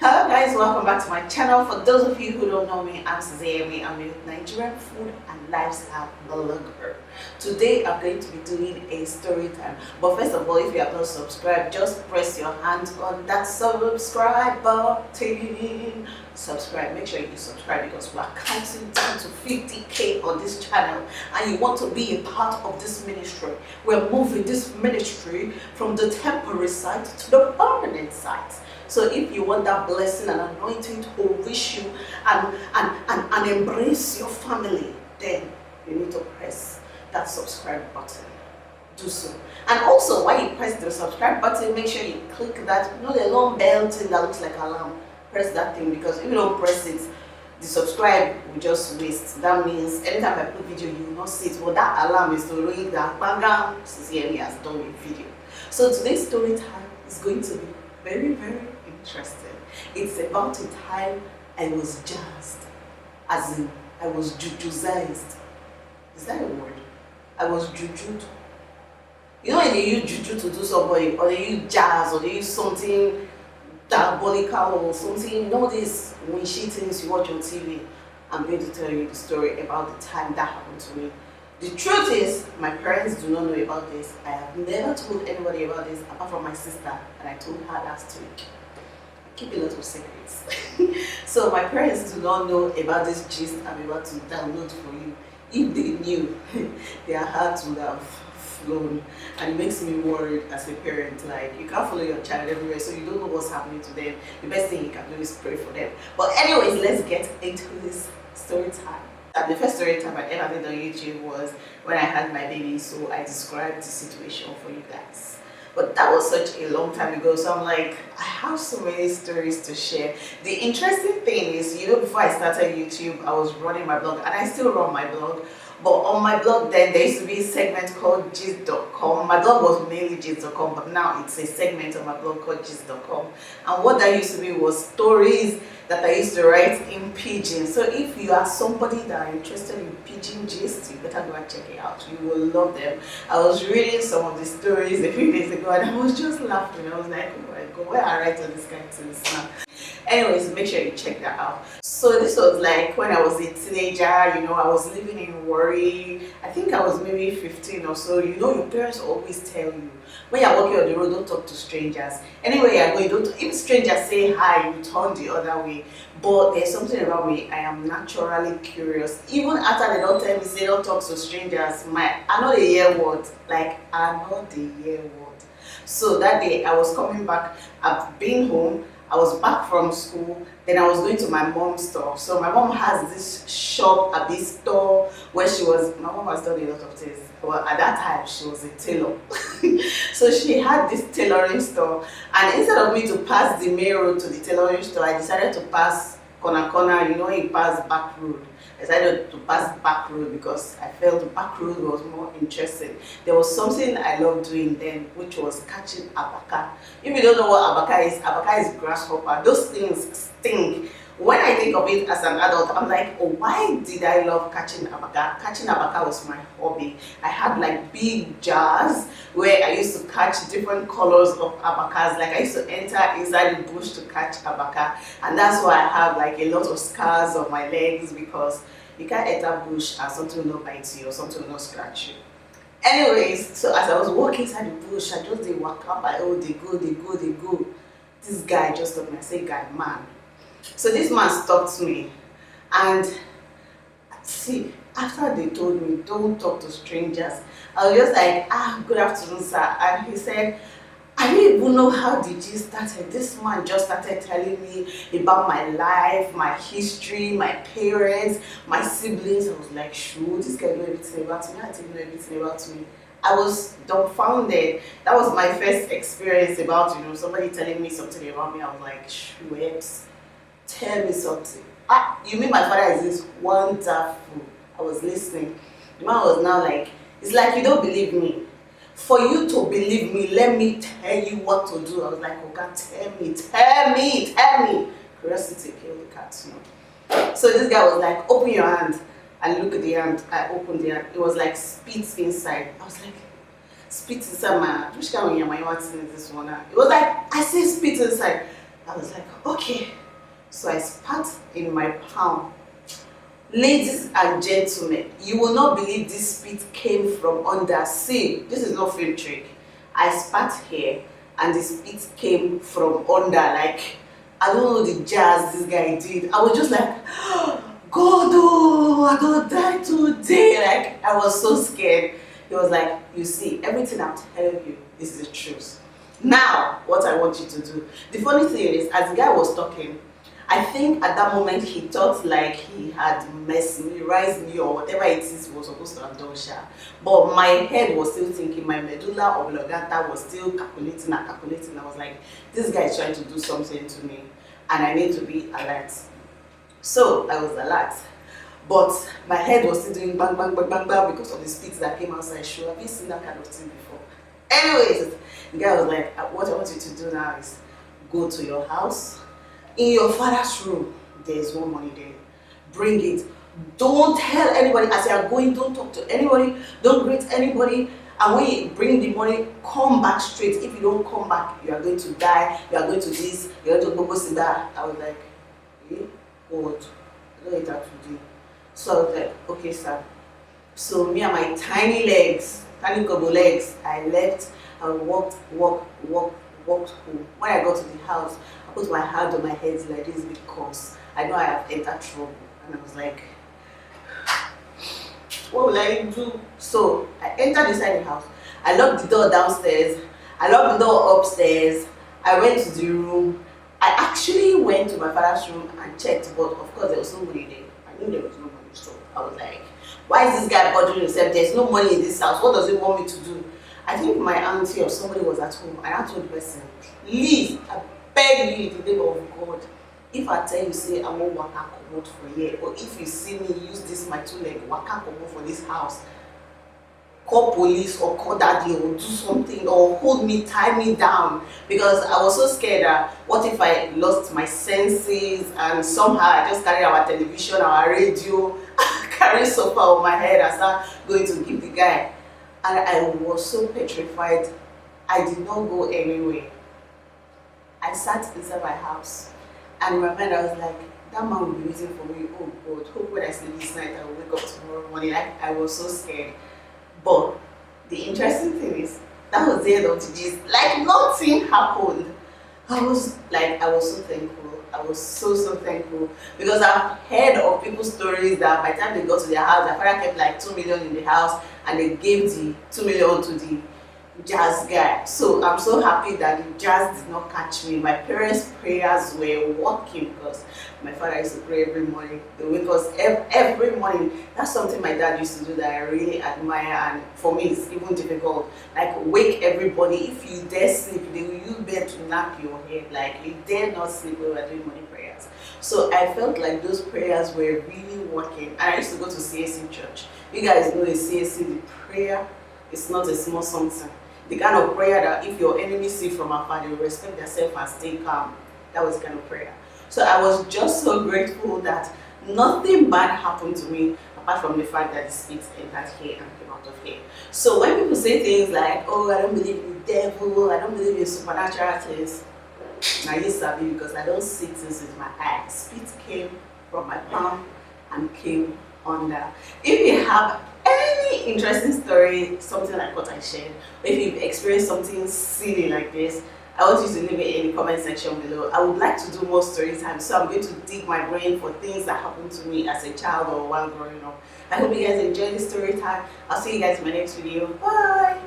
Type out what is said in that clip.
Hello guys, welcome back to my channel. For those of you who don't know me, I'm Zemi. I'm a Nigerian food and lifestyle blogger. Today I'm going to be doing a story time. But first of all, if you have not subscribed, just press your hand on that subscribe button. Subscribe, make sure you subscribe because we are counting down to 50k on this channel and you want to be a part of this ministry. We're moving this ministry from the temporary site to the permanent site. So if you want that blessing and anointing to reach you and embrace your family, then you need to press that subscribe button. Do so. And also, while you press the subscribe button, make sure you click that, the long bell thing that looks like alarm. Press that thing, because if you don't press it, the subscribe will just waste. That means anytime I put video, you will not see it. But that alarm is to ring that bang, Zemi has done a video. So today's story time is going to be very, very interesting. It's about a time I was jazzed, as in I was jujuzized. Is that a word? I was jujued. You know when they use juju to do somebody, or they use jazz, or they use something diabolical or something, you know this when she things you watch on TV. I'm going to tell you the story about the time that happened to me. The truth is, my parents do not know about this. I have never told anybody about this apart from my sister, and I told her last week. I keep a lot of secrets. So my parents do not know about this gist I'm about to download for you. If they knew, their hearts would have flown, and it makes me worried as a parent. Like, you can't follow your child everywhere, so you don't know what's happening to them. The best thing you can do is pray for them. But anyways, let's get into this story time. The first story time I ever did on YouTube was when I had my baby, so I described the situation for you guys. But that was such a long time ago, so I'm like, I have so many stories to share. The interesting thing is, before I started YouTube, I was running my blog, and I still run my blog. But on my blog then, there used to be a segment called gist.com. My blog was mainly gist.com, but now it's a segment on my blog called gist.com. And what that used to be was stories that I used to write in pidgin. So if you are somebody that are interested in pidgin gist, you better go and check it out. You will love them. I was reading some of the stories a few days ago and I was just laughing. I was like, oh my god, where I write all this kind of things now? Anyways, make sure you check that out. So this was like when I was a teenager, I was living in worry. I think I was maybe 15 or so. Your parents always tell you, when you're walking on the road, don't talk to strangers. Anywhere you're going, don't, if strangers say hi, you turn the other way. But there's something about me, I am naturally curious. Even after they don't tell me, say don't talk to strangers, I know the year word. Like, I know the year word. So that day, I was coming back, I've been home, I was back from school, then I was going to my mom's store. So my mom has this shop at this store where my mom has done a lot of things. Well, at that time, she was a tailor. So she had this tailoring store. And instead of me to pass the main road to the tailoring store, I decided to pass corner, you pass back road. I decided to pass back road because I felt the back road was more interesting. There was something I loved doing then, which was catching abaka. If you don't know what abaka is grasshopper. Those things stink. When I think of it as an adult, I'm like, oh, why did I love catching abaka? Catching abaka was my hobby. I had like big jars where I used to catch different colors of abakas. Like I used to enter inside the bush to catch abaka, and that's why I have like a lot of scars on my legs, because you can't enter bush and something will not bite you or something will not scratch you. Anyways, so as I was walking inside the bush, I just did walk up. They go. This guy just stopped me. I said, guy, man. So this man stopped me, and see, after they told me don't talk to strangers, I was just like, good afternoon, sir. And he said, I didn't even know how the gist started. This man just started telling me about my life, my history, my parents, my siblings. I was like, sure, this guy knows everything about me. I didn't know everything about me. I was dumbfounded. That was my first experience about, somebody telling me something about me. I was like, shucks. Tell me something. You mean my father is this wonderful? I was listening. The man was now like, it's like you don't believe me. For you to believe me, let me tell you what to do. I was like, oh God, tell me. Curiosity killed the cat, So this guy was like, open your hand and look at the hand. I opened the hand. It was like spit inside. I was like, spit inside my hand. Which kind of yama is this one? It was like, I say spit inside. I was like, okay. So I spat in my palm. Ladies and gentlemen, you will not believe this spit came from under. See, this is not film trick. I spat here and the spit came from under. Like, I don't know the jazz this guy did. I was just like, God, oh, I don't die today. Like, I was so scared. He was like, you see, everything I'm telling you is the truth. Now, what I want you to do. The funny thing is, as the guy was talking, I think at that moment he thought like he had mesmerized me or whatever it is he was supposed to have done. But my head was still thinking, my medulla oblongata was still calculating and calculating. I was like, this guy is trying to do something to me and I need to be alert. So I was alert. But my head was still doing bang, bang, bang, bang, bang because of the spits that came outside. Sure, have you seen that kind of thing before? Anyways, the guy was like, what I want you to do now is go to your house. In your father's room, there is more money there. Bring it. Don't tell anybody as you are going. Don't talk to anybody. Don't greet anybody. And when you bring the money, come back straight. If you don't come back, you are going to die. You are going to this. You are going to Bobo that. I was like, eh? What? I don't eat that today. So I was like, okay, sir. So me and my tiny legs, tiny gobble legs, I left and walked home. When I got to the house, I put my hand on my head like this because I know I have entered trouble. And I was like, what will I do? So I entered inside the house. I locked the door downstairs. I locked the door upstairs. I went to the room. I actually went to my father's room and checked, but of course there was no money there. I knew there was no money, so I was like, why is this guy bothering himself? There's no money in this house. What does he want me to do? I think my auntie or somebody was at home. I told the person, please, I beg you in the name of God, if I tell you, say, I won't waka comot for here, or if you see me use this my two leg, waka comot for this house, call police or call daddy or do something or hold me, tie me down, because I was so scared that what if I lost my senses and somehow I just carry our television, our radio, carry sofa on my head and start going to give the guy. And I was so petrified. I did not go anywhere. I sat inside my house and in my mind I was like, that man will be waiting for me. Oh God, hope when I sleep this night I will wake up tomorrow morning. Like, I was so scared. But the interesting thing is, that was the end of the gist. Like, nothing happened. I was so thankful. I was so thankful, because I've heard of people's stories that by the time they got to their house, their father kept like 2 million in the house and they gave the 2 million to the jazz guy. So I'm so happy that the jazz did not catch me. My parents' prayers were working, because my father used to pray every morning. They wake us every morning. That's something my dad used to do that I really admire, and for me it's even difficult. Like, wake everybody. If you dare sleep, they will use bed to knock your head. Like, you dare not sleep when we are doing morning prayers. So I felt like those prayers were really working. And I used to go to CSC church. You guys know in CSC, the prayer is not a small something. The kind of prayer that if your enemy see from afar, they will respect themselves and stay calm. That was the kind of prayer. So I was just so grateful that nothing bad happened to me, apart from the fact that the spit entered here and came out of here. So when people say things like, oh, I don't believe in the devil, I don't believe in supernatural things, now you sabi, because I don't see things with my eyes. Spit came from my palm and came under. If you have any interesting story, something like what I shared, or if you've experienced something silly like this, I want you to leave it in the comment section below. I would like to do more story time, so I'm going to dig my brain for things that happened to me as a child or while growing up. I hope you guys enjoyed this story time. I'll see you guys in my next video. Bye!